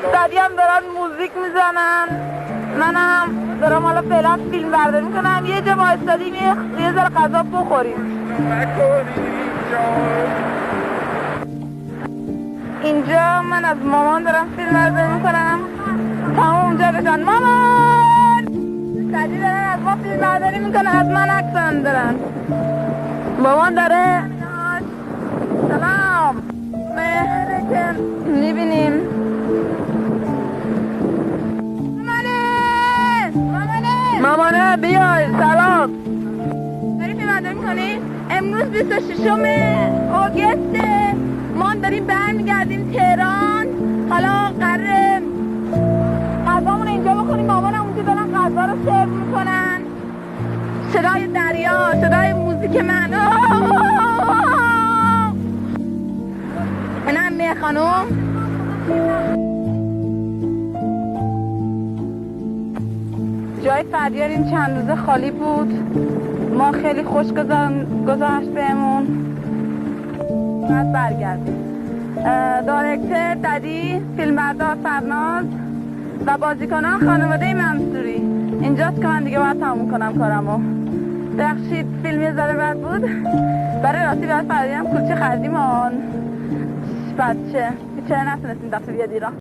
دادی هم دارن موزیک میزنن، منم دارم حالا فعلا فیلم برداری میکنم. یه جا وایستادیم یه ذره غذا بخوریم. اینجا من از مامان دارم فیلم برداری میکنم. تمام اونجا بشن مامان دادی دارن از ما فیلم برداری میکنن، از من عکس دارن. مامان داره سلام مهرکن میبینیم. مامانه بیای سلام. داری فیلم برداری میکنی؟ امروز 26 آگوسته، ما داریم برمیگردیم تهران. حالا قراره غذامون اینجا بخوریم. مامانم اونجا دارن غذا رو سرو میکنن. صدای دریا، صدای موزیک من. اینم میه خانوم. جای فریار این چند روزه خالی بود، ما خیلی خوش گذشت بهمون. باید برگردیم. دایرکتر ددی، فیلمبردار فرناز و بازیکنان خانواده منصوری. اینجاست که من دیگه باید تموم کنم کارمو. بخشید فیلم یه ذره بد بود. برای راستی باید فریارم کلچه خریدیم آن بچه چرا نتونستیم دفعه بیاد ایران.